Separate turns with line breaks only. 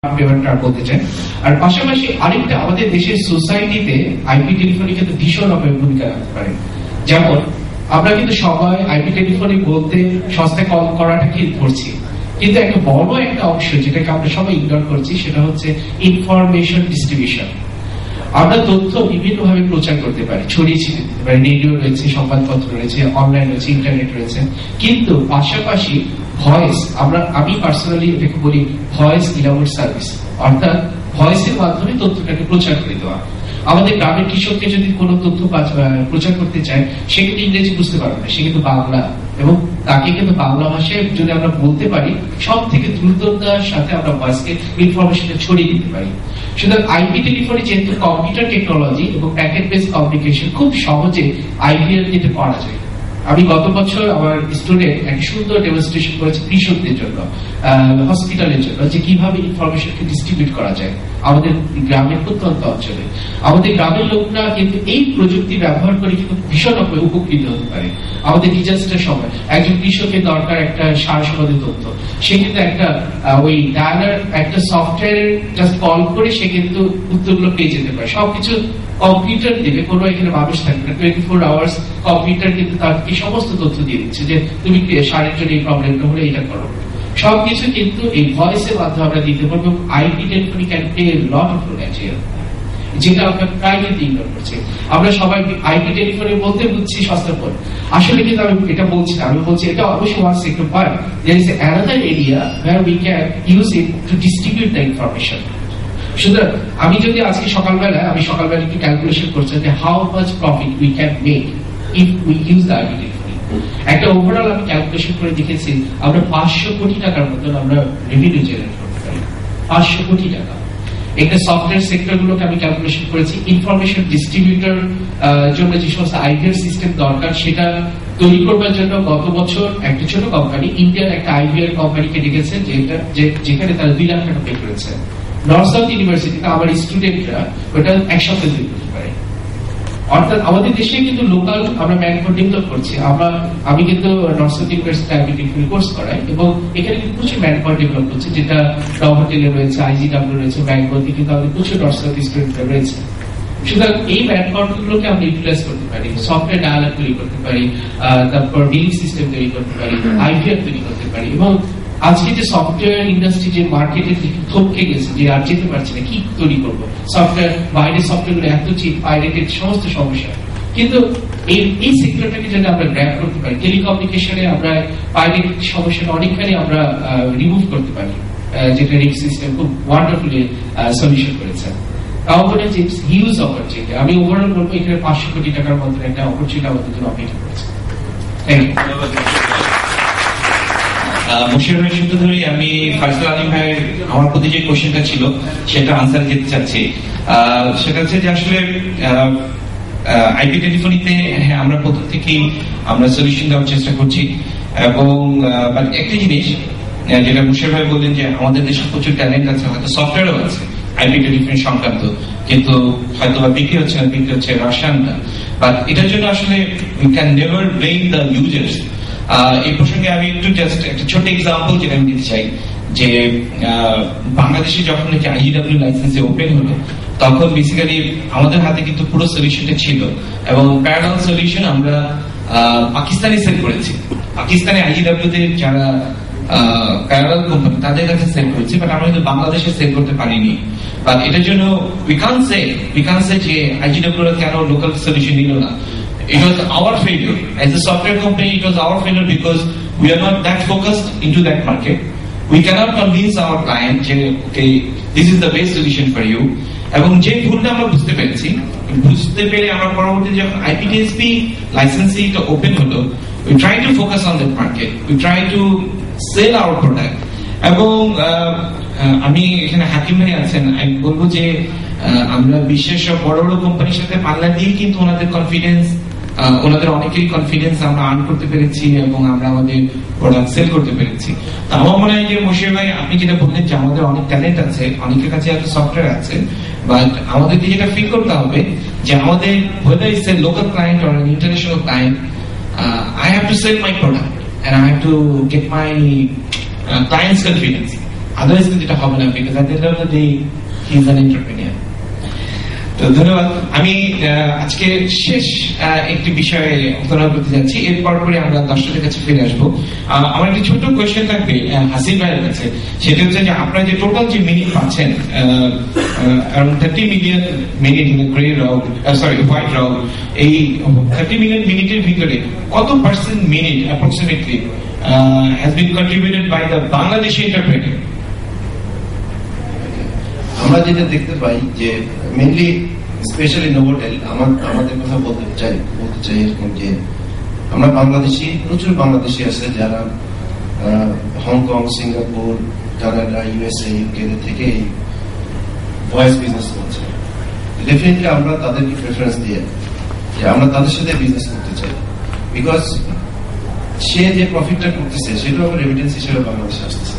বলতে চাই। আর পাশাপাশি আরেকটা আমাদের দেশের সোসাইটিতে আইপি টেলিফোনি কিন্তু ভীষণ ভূমিকা রাখতে পারে। যেমন আমরা কিন্তু সবাই আইপি টেলিফোনি বলতে সস্তায় কল করাটা কি ধরছি, কিন্তু একটা বড় একটা অংশ যেটাকে আমরা সবাই ইগনোর করছি সেটা হচ্ছে ইনফরমেশন ডিস্ট্রিবিউশন। আমরা তথ্য বিভিন্ন ভাবে প্রচার করতে পারি, ছড়িয়ে ছিটিয়ে দিতে পারি। রেডিও রয়েছে, সংবাদপত্র রয়েছে, অনলাইন রয়েছে, ইন্টারনেট রয়েছে, কিন্তু পাশাপাশি ভয়েস, আমি পার্সোনালি এটাকে বলি ভয়েস ইলাউট সার্ভিস, অর্থাৎ ভয়েসের মাধ্যমে তথ্যটাকে প্রচার করে দেওয়া। আমাদের গ্রামের কৃষককে যদি কোনো তথ্য প্রচার করতে চায়, সে কিন্তু ইংরেজি বুঝতে পারবে না, সে কিন্তু বাংলা, এবং তাকে কিন্তু বাংলা ভাষায় যদি আমরা বলতে পারি, সব থেকে দ্রুততার সাথে আমরা ভয়েসকে ইনফরমেশনটা ছড়িয়ে দিতে পারি। সুতরাং আইপি টেলিফোনি যেহেতু কম্পিউটার টেকনোলজি এবং প্যাকেট বেস কমিউনিকেশন, খুব সহজে আইপিএল যেটা করা যায়। আমি গত বছর আমার স্টুডেন্ট একটা সুন্দর ডেমনস্ট্রেশন করেছে কৃষকদের জন্য, হসপিটালের জন্য, যে কিভাবে ইনফরমেশনকে ডিস্ট্রিবিউট করা যায় আমাদের গ্রামের প্রত্যন্ত অঞ্চলে। আমাদের গ্রামের লোকরা কিন্তু এই প্রযুক্তি ব্যবহার করে কিন্তু ভীষণভাবে উপকৃত হতে পারে। আমাদের ডিজাস্টার সময় একজন কৃষকের দরকার একটা সার সংক্রান্ত তথ্য, সে কিন্তু একটা ওই ডায়ালার একটা সফটওয়্যার জাস্ট কল করে সে কিন্তু উত্তরগুলো পেয়ে যেতে পারে। সবকিছু কম্পিউটার দিলে, কোনো এখানে মানুষ থাকবে না, 24 আওয়ার্স কম্পিউটার কিন্তু তাকে সমস্ত তথ্য দিয়ে দিচ্ছে যে তুমি সারের জন্য এই প্রবলেমটা হলে এটা করো। সবকিছু কিন্তু এই ভয়েসের মাধ্যমে আমরা দিতে পারবো। IP telephony can play a lot of role actually, যেটা আমরা প্রায় কিন্তু ইগনোর করছি। আমরা সবাই আইপি টেলিফোনি বলতে বুঝছি সস্তা ফোন, আসলে কিন্তু আমি এটা বলছি না, আমি বলছি এটা অবশ্যই one sector, but there is another area where we can use it to distribute the information. সুতরাং আমি যদি আজকে সকালবেলা একটু ক্যালকুলেশন করছি যে how much profit we can make if we use the IP telephony, একটা ওভারঅল আমি ক্যালকুলেশন করে দেখেছি আমরা 500 কোটি টাকার মতন আমরা রেভিনিউ জেনারেট করতে পারি। 500 কোটি টাকা। একটা সফটওয়্যার সেক্টর গুলোকে আমি ক্যালকুলেশন করেছি, ইনফরমেশন ডিস্ট্রিবিউটর জন্য যে সমস্ত আইপিআর সিস্টেম দরকার সেটা তৈরি করবার জন্য গত বছর একটা ছোট কোম্পানি ইন্ডিয়ার একটা আইপিআর কোম্পানিকে ডেকেছে, যেখানে তারা 2 লাখ টাকা পে করেছে। নর্থ সাউথ ইউনিভার্সিটিতে আমার স্টুডেন্টরা ওটা এক সপ্তাহে তৈরি করতে পারে। অর্থাৎ আমাদের দেশে কিন্তু লোকাল আমরা ম্যানপাওয়ার ডেভেলপ করছি। আমি কিন্তু north south university IP telephony course করাই, এবং এখানে কিন্তু প্রচুর ম্যানপাওয়ার ডেভেলপ করছে, যেটা নভোটেলে রয়েছে, আইজিডব্লিউ রয়েছে, ব্যাঙ্গলতে কিন্তু আমাদের প্রচুর নর্থ সাউথ স্টুডেন্টরা রয়েছে। সুতরাং এই ম্যানপাওয়ার গুলোকে আমরা ইউটিলাইজ করতে পারি, সফটওয়্যার ডায়ালগ তৈরি করতে পারি, তারপর বিলিং সিস্টেম তৈরি করতে পারি, আইপিআর তৈরি করতে পারি। এবং আজকে যে সফটওয়্যার ইন্ডাস্ট্রি যে মার্কেটে থমকে গেছে, যে আর যেতে পারছে না, কি তৈরি করবো, সফটওয়্যার বাইরের সফটওয়্যার এত চিপ, পাইরেটেড, সমস্ত সমস্যা। কিন্তু এই সেক্টরটাকে যদি আমরা গ্র্যাব করতে পারি, টেলিকমিউনিকেশনে আমরা পাইরেটেড সমস্যাটা অনেকখানি আমরা রিমুভ করতে পারি, যেটা রিং সিস্টেম খুব ওয়ান্ডারফুলি সলিউশন করেছে। তাও বলে যে হিউজ অপরচুনিটি, আমি ওভারঅল বলবো এখানে 500 কোটি টাকার মধ্যে একটা অপরচুনিটি আমাদের জন্য অপেক্ষা করছে। Thank you.
মুশির ভাই সূত্র ধরেই আমি ফয়সাল আলিম ভাইয়ের আমার প্রতি যে কোশ্চেনটা ছিল সেটা আনসার দিতে চাচ্ছি। সেটা হচ্ছে যে আসলে আইপি টেলিফোনিতে হ্যাঁ আমরা প্রথম থেকেই আমরা সলিউশন দেওয়ার চেষ্টা করছি, এবং একটা জিনিস যেটা মুশির ভাই বললেন যে আমাদের দেশে প্রচুর ট্যালেন্ট আছে, হয়তো সফটওয়্যারও আছে আইপি টেলিফোনি সংক্রান্ত, কিন্তু হয়তো বা বিক্রি হচ্ছে না, বিক্রি হচ্ছে রাশিয়ানটা। বাট এটার জন্য আসলে we can never blame the users. এই প্রসঙ্গে আমি একটু জাস্ট একটা ছোট এক্সাম্পল যেটা আমি দিতে চাই, যে বাংলাদেশে যখন নাকি আইজিডব্লিউ লাইসেন্সে ওপেন হলো, তখন বেসিক্যালি আমাদের হাতে কিন্তু পুরো সলিউশনটা ছিল, এবং প্যারালাল সলিউশন আমরা পাকিস্তানে সেল করেছি। পাকিস্তানে আইজিডব্লিউ তে যারা প্যারালাল কোম্পানি তাদের কাছে সেল করেছি, বাট আমরা কিন্তু বাংলাদেশে সেল করতে পারিনি। বাট এটার জন্য উই কান সে যে আইজিডব্লিউ কেন লোকাল সলিউশন নিল না। It was our failure. As a software company, it was our failure because we are not that focused into that market. We cannot convince our client, okay, this is the best solution for you. এবং যে ভুলটা আমরা বুঝতে পেরে আমরা পরবর্তীতে যখন আইপিটিএসপি লাইসেন্সিংটা open হলো, we try to focus on that market. We try to sell our product. এবং আমি এখানে হাকিম ভাই আছেন, আমি বলবো যে আমরা বিশ্বের সব বড় বড় কোম্পানির সাথে পাল্লা দিয়ে কিন্তু ওনাদের অনেকেরই কনফিডেন্স আমরা আর্ন করতে পেরেছি, এবং আমরা আমাদের প্রোডাক্ট সেল করতে পেরেছি। তো আমার মনে হয় যে মুশির ভাই আপনি যেটা বললেন যে আমাদের অনেক ট্যালেন্ট আছে, অনেকের কাছে একটা সফটওয়্যার আছে, বাট আমাদেরকে যেটা ফিল করতে হবে যে আমাদের whether it's a local client or an international client, I have to sell my product and I have to get my client's confidence.
Otherwise কিন্তু এটা হবে না, because at the end of the day he is an entrepreneur.
তো ধন্যবাদ। আমি আজকে শেষ একটি বিষয়ে আলোচনা করতে যাচ্ছি, এরপর পরে আমরা দর্শকদের কাছে ফিরে আসবো। আমার একটি ছোট কোয়েশ্চেন থাকবে হাসিন ভাইয়ের কাছে, সেটা হচ্ছে যে আপনারা যে টোটাল যে মিনিট পাচ্ছেন around 30 million minute grey rock, sorry white rock, এই 30 মিলিয়ন মিনিটের ভিতরে কত percent minute approximately has been contributed by the Bangladeshi entrepreneur?
আমরা যেটা দেখতে পাই যে মেইনলি স্পেশালি নোভোটেল আমাদের কথা বলতে চাই এরকম যে আমরা প্রচুর বাংলাদেশি আছে যারা Hong Kong, Singapore, Canada, USA, UK থেকে ভয়েস বিজনেস করছে। ডেফিনেটলি আমরা তাদেরকে প্রেফারেন্স দিয়ে যে আমরা তাদের সাথে বিজনেস করতে চাই, বিকজ সে যে প্রফিটটা করতেছে সেটা আবার রেমিটেন্স হিসেবে বাংলাদেশে আসতেছে।